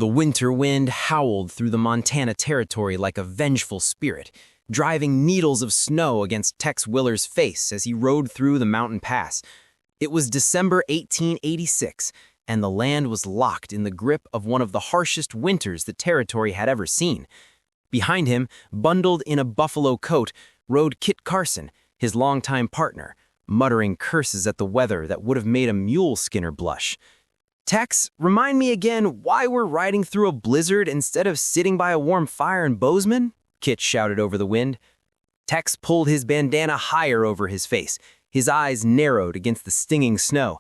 The winter wind howled through the Montana Territory like a vengeful spirit, driving needles of snow against Tex Willer's face as he rode through the mountain pass. It was December 1886, and the land was locked in the grip of one of the harshest winters the Territory had ever seen. Behind him, bundled in a buffalo coat, rode Kit Carson, his longtime partner, muttering curses at the weather that would have made a mule skinner blush. "Tex, remind me again why we're riding through a blizzard instead of sitting by a warm fire in Bozeman?" Kit shouted over the wind. Tex pulled his bandana higher over his face, his eyes narrowed against the stinging snow.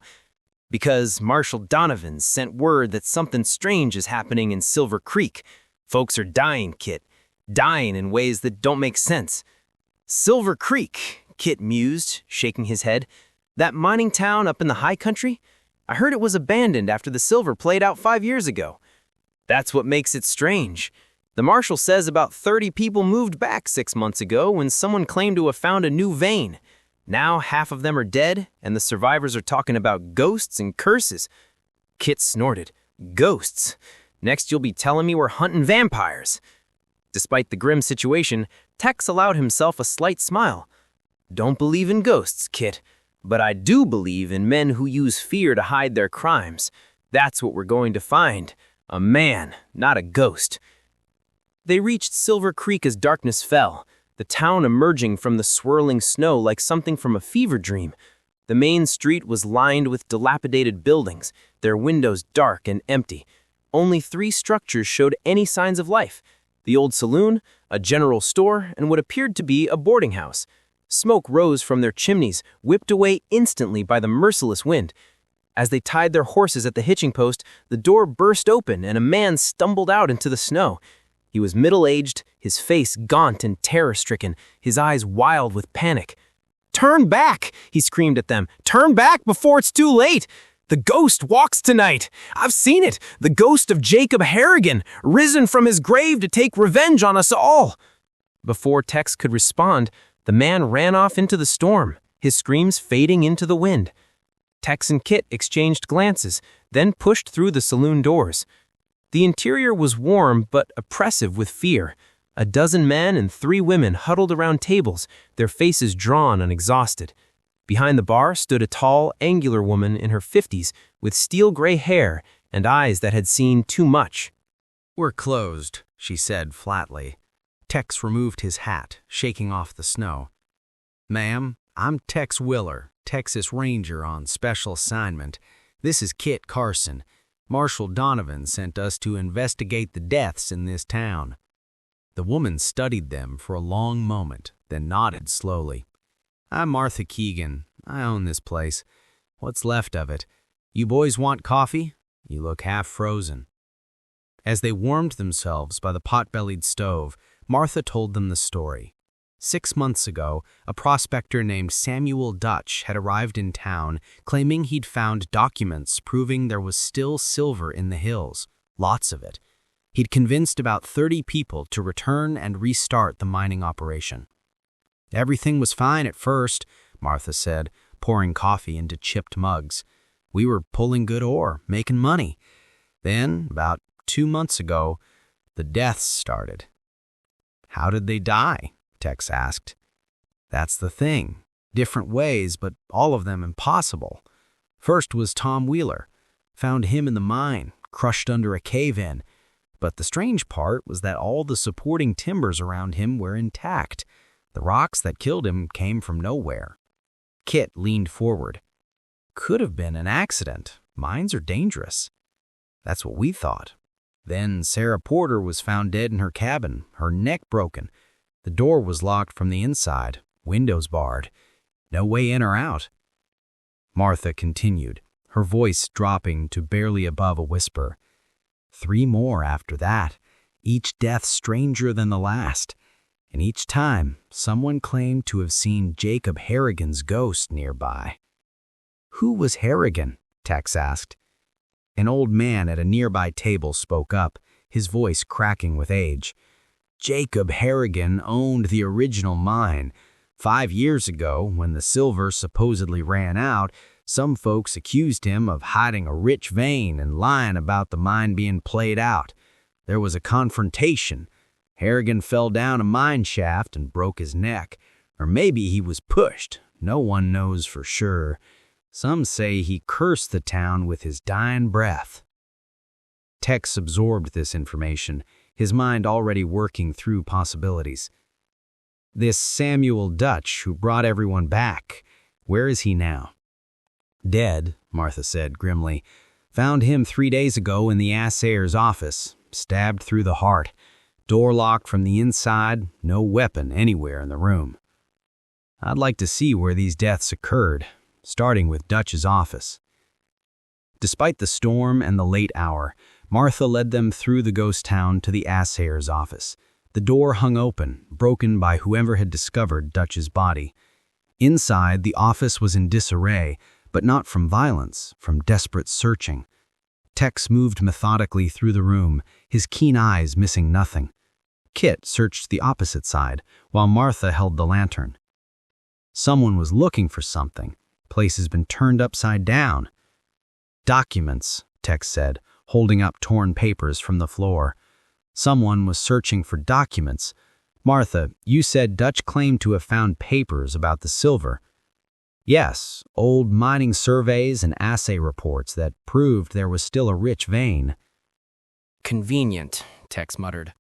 "Because Marshal Donovan sent word that something strange is happening in Silver Creek. Folks are dying, Kit. Dying in ways that don't make sense." "Silver Creek," Kit mused, shaking his head. "That mining town up in the high country? I heard it was abandoned after the silver played out 5 years ago." "That's what makes it strange. The marshal says about 30 people moved back 6 months ago when someone claimed to have found a new vein. Now half of them are dead, and the survivors are talking about ghosts and curses." Kit snorted. "Ghosts? Next you'll be telling me we're hunting vampires." Despite the grim situation, Tex allowed himself a slight smile. "Don't believe in ghosts, Kit, but I do believe in men who use fear to hide their crimes. That's what we're going to find. A man, not a ghost." They reached Silver Creek as darkness fell, the town emerging from the swirling snow like something from a fever dream. The main street was lined with dilapidated buildings, their windows dark and empty. Only 3 structures showed any signs of life: the old saloon, a general store, and what appeared to be a boarding house. Smoke rose from their chimneys, whipped away instantly by the merciless wind. As they tied their horses at the hitching post, the door burst open and a man stumbled out into the snow. He was middle-aged, his face gaunt and terror-stricken, his eyes wild with panic. "Turn back!" he screamed at them. "Turn back before it's too late! The ghost walks tonight! I've seen it! The ghost of Jacob Harrigan, risen from his grave to take revenge on us all!" Before Tex could respond, the man ran off into the storm, his screams fading into the wind. Tex and Kit exchanged glances, then pushed through the saloon doors. The interior was warm but oppressive with fear. A dozen men and 3 women huddled around tables, their faces drawn and exhausted. Behind the bar stood a tall, angular woman in her 50s with steel-gray hair and eyes that had seen too much. "We're closed," she said flatly. Tex removed his hat, shaking off the snow. "Ma'am, I'm Tex Willer, Texas Ranger on special assignment. This is Kit Carson. Marshal Donovan sent us to investigate the deaths in this town." The woman studied them for a long moment, then nodded slowly. "I'm Martha Keegan. I own this place. What's left of it. You boys want coffee? You look half frozen." As they warmed themselves by the pot-bellied stove, Martha told them the story. 6 months ago, a prospector named Samuel Dutch had arrived in town claiming he'd found documents proving there was still silver in the hills, lots of it. He'd convinced about 30 people to return and restart the mining operation. "Everything was fine at first," Martha said, pouring coffee into chipped mugs. "We were pulling good ore, making money. Then, about 2 months ago, the deaths started." "How did they die?" Tex asked. "That's the thing. Different ways, but all of them impossible. First was Tom Wheeler. Found him in the mine, crushed under a cave-in. But the strange part was that all the supporting timbers around him were intact. The rocks that killed him came from nowhere." Kit leaned forward. "Could have been an accident. Mines are dangerous." "That's what we thought. Then Sarah Porter was found dead in her cabin, her neck broken. The door was locked from the inside, windows barred. No way in or out." Martha continued, her voice dropping to barely above a whisper. 3 more after that, each death stranger than the last. And each time, someone claimed to have seen Jacob Harrigan's ghost nearby. "Who was Harrigan?" Tex asked. An old man at a nearby table spoke up, his voice cracking with age. "Jacob Harrigan owned the original mine. 5 years ago, when the silver supposedly ran out, Some folks accused him of hiding a rich vein and lying about the mine being played out. There was a confrontation. Harrigan fell down a mine shaft and broke his neck. Or maybe he was pushed. No one knows for sure. Some say he cursed the town with his dying breath. Tex absorbed this information, his mind already working through possibilities. This Samuel Dutch, who brought everyone back, where is he now? Dead, Martha said grimly. Found him 3 days ago in the assayer's office, stabbed through the heart. Door locked from the inside, no weapon anywhere in the room. I'd like to see where these deaths occurred, starting with Dutch's office. Despite the storm and the late hour, Martha led them through the ghost town to the assayer's office. The door hung open, broken by whoever had discovered Dutch's body. Inside, the office was in disarray, but not from violence, from desperate searching. Tex moved methodically through the room, his keen eyes missing nothing. Kit searched the opposite side, while Martha held the lantern. Someone was looking for something. Place has been turned upside down. Documents, Tex said, holding up torn papers from the floor. Someone was searching for documents. Martha, you said Dutch claimed to have found papers about the silver. Yes, old mining surveys and assay reports that proved there was still a rich vein. Convenient, Tex muttered.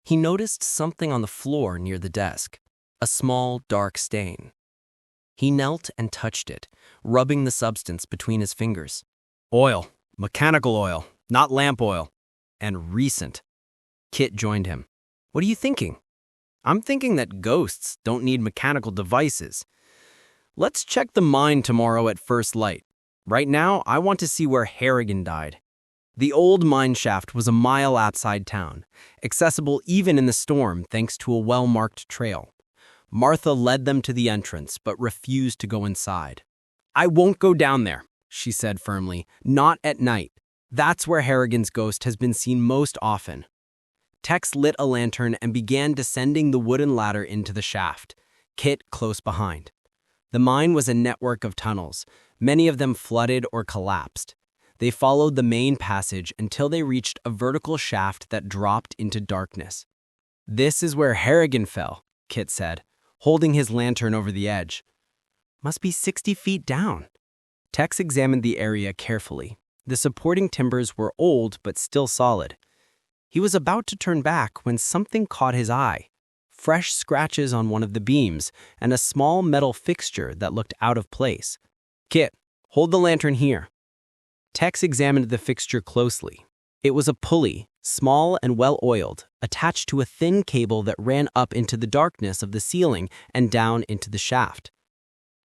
He noticed something on the floor near the desk, a small, dark stain. He knelt and touched it, rubbing the substance between his fingers. Oil, mechanical oil, not lamp oil, and recent. Kit joined him. What are you thinking? I'm thinking that ghosts don't need mechanical devices. Let's check the mine tomorrow at first light. Right now, I want to see where Harrigan died. The old mine shaft was a mile outside town, accessible even in the storm thanks to a well-marked trail. Martha led them to the entrance, but refused to go inside. I won't go down there, she said firmly. Not at night. That's where Harrigan's ghost has been seen most often. Tex lit a lantern and began descending the wooden ladder into the shaft, Kit close behind. The mine was a network of tunnels, many of them flooded or collapsed. They followed the main passage until they reached a vertical shaft that dropped into darkness. This is where Harrigan fell, Kit said, holding his lantern over the edge. Must be 60 feet down. Tex examined the area carefully. The supporting timbers were old but still solid. He was about to turn back when something caught his eye. Fresh scratches on one of the beams, and a small metal fixture that looked out of place. Kit, hold the lantern here. Tex examined the fixture closely. It was a pulley, small and well-oiled, attached to a thin cable that ran up into the darkness of the ceiling and down into the shaft.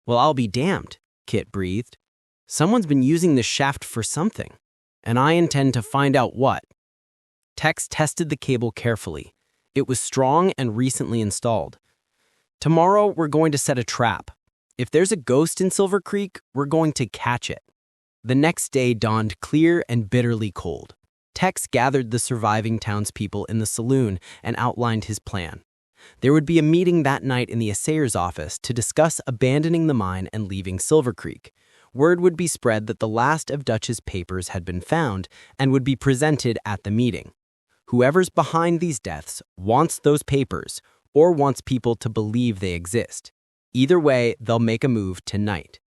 Well, I'll be damned, Kit breathed. Someone's been using this shaft for something, and I intend to find out what. Tex tested the cable carefully. It was strong and recently installed. Tomorrow, we're going to set a trap. If there's a ghost in Silver Creek, we're going to catch it. The next day dawned clear and bitterly cold. Tex gathered the surviving townspeople in the saloon and outlined his plan. There would be a meeting that night in the assayer's office to discuss abandoning the mine and leaving Silver Creek. Word would be spread that the last of Dutch's papers had been found and would be presented at the meeting. Whoever's behind these deaths wants those papers or wants people to believe they exist. Either way, they'll make a move tonight.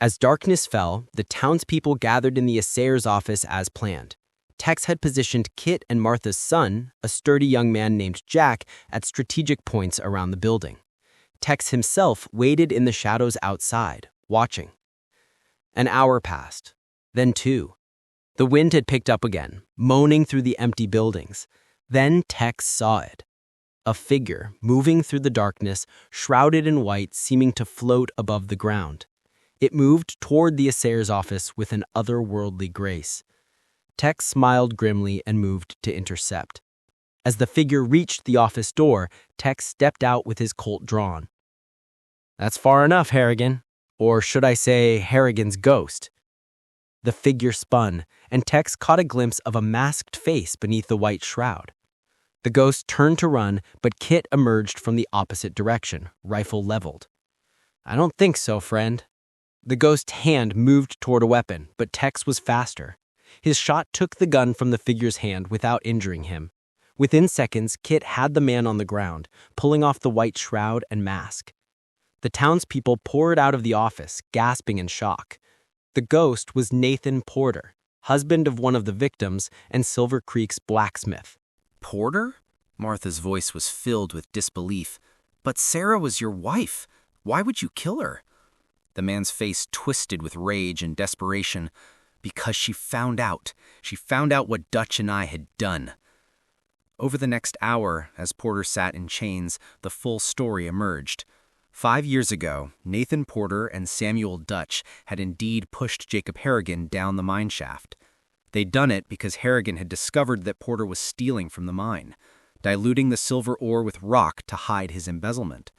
As darkness fell, the townspeople gathered in the assayer's office as planned. Tex had positioned Kit and Martha's son, a sturdy young man named Jack, at strategic points around the building. Tex himself waited in the shadows outside, watching. An hour passed, then 2. The wind had picked up again, moaning through the empty buildings. Then Tex saw it. A figure moving through the darkness, shrouded in white, seeming to float above the ground. It moved toward the assayer's office with an otherworldly grace. Tex smiled grimly and moved to intercept. As the figure reached the office door, Tex stepped out with his Colt drawn. That's far enough, Harrigan. Or should I say, Harrigan's ghost. The figure spun, and Tex caught a glimpse of a masked face beneath the white shroud. The ghost turned to run, but Kit emerged from the opposite direction, rifle leveled. I don't think so, friend. The ghost's hand moved toward a weapon, but Tex was faster. His shot took the gun from the figure's hand without injuring him. Within seconds, Kit had the man on the ground, pulling off the white shroud and mask. The townspeople poured out of the office, gasping in shock. The ghost was Nathan Porter, husband of one of the victims and Silver Creek's blacksmith. Porter? Martha's voice was filled with disbelief. But Sarah was your wife. Why would you kill her? The man's face twisted with rage and desperation. Because she found out. She found out what Dutch and I had done. Over the next hour, as Porter sat in chains, the full story emerged. 5 years ago, Nathan Porter and Samuel Dutch had indeed pushed Jacob Harrigan down the mine shaft. They'd done it because Harrigan had discovered that Porter was stealing from the mine, diluting the silver ore with rock to hide his embezzlement.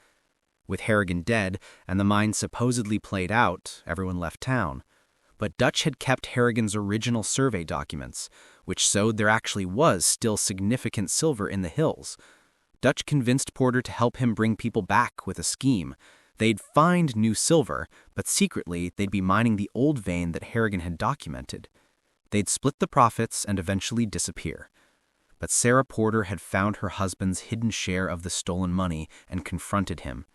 With Harrigan dead and the mine supposedly played out, everyone left town. But Dutch had kept Harrigan's original survey documents, which showed there actually was still significant silver in the hills. Dutch convinced Porter to help him bring people back with a scheme. They'd find new silver, but secretly they'd be mining the old vein that Harrigan had documented. They'd split the profits and eventually disappear. But Sarah Porter had found her husband's hidden share of the stolen money and confronted him.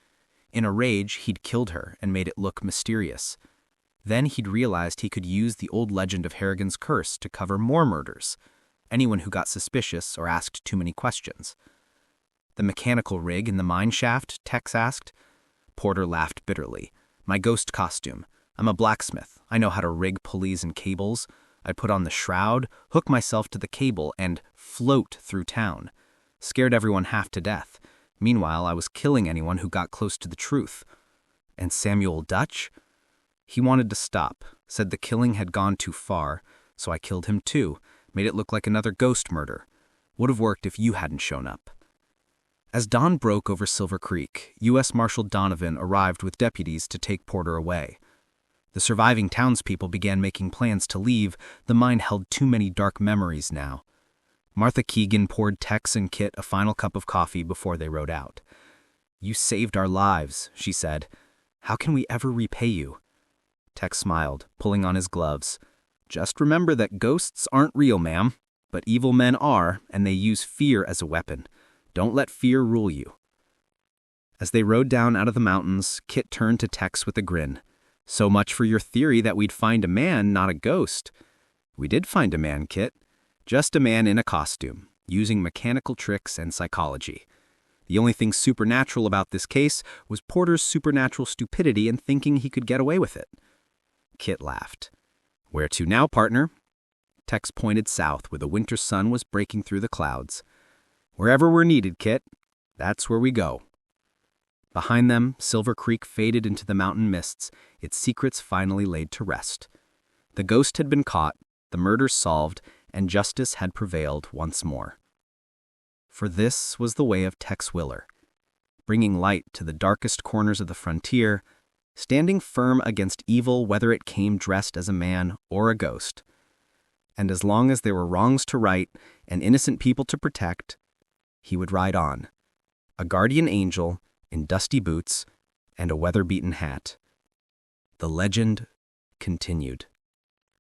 In a rage, he'd killed her and made it look mysterious. Then he'd realized he could use the old legend of Harrigan's curse to cover more murders. Anyone who got suspicious or asked too many questions. The mechanical rig in the mine shaft, Tex asked. Porter laughed bitterly. My ghost costume. I'm a blacksmith. I know how to rig pulleys and cables. I'd put on the shroud, hook myself to the cable, and float through town. Scared everyone half to death. Meanwhile, I was killing anyone who got close to the truth. And Samuel Dutch? He wanted to stop, said the killing had gone too far, so I killed him too, made it look like another ghost murder. Would have worked if you hadn't shown up. As dawn broke over Silver Creek, U.S. Marshal Donovan arrived with deputies to take Porter away. The surviving townspeople began making plans to leave. The mine held too many dark memories now. Martha Keegan poured Tex and Kit a final cup of coffee before they rode out. You saved our lives, she said. How can we ever repay you? Tex smiled, pulling on his gloves. Just remember that ghosts aren't real, ma'am, but evil men are, and they use fear as a weapon. Don't let fear rule you. As they rode down out of the mountains, Kit turned to Tex with a grin. So much for your theory that we'd find a man, not a ghost. We did find a man, Kit. Just a man in a costume, using mechanical tricks and psychology. The only thing supernatural about this case was Porter's supernatural stupidity in thinking he could get away with it. Kit laughed. Where to now, partner? Tex pointed south where the winter sun was breaking through the clouds. Wherever we're needed, Kit. That's where we go. Behind them, Silver Creek faded into the mountain mists, its secrets finally laid to rest. The ghost had been caught, the murders solved, and justice had prevailed once more. For this was the way of Tex Willer, bringing light to the darkest corners of the frontier, standing firm against evil whether it came dressed as a man or a ghost. And as long as there were wrongs to right and innocent people to protect, he would ride on, a guardian angel in dusty boots and a weather-beaten hat. The legend continued.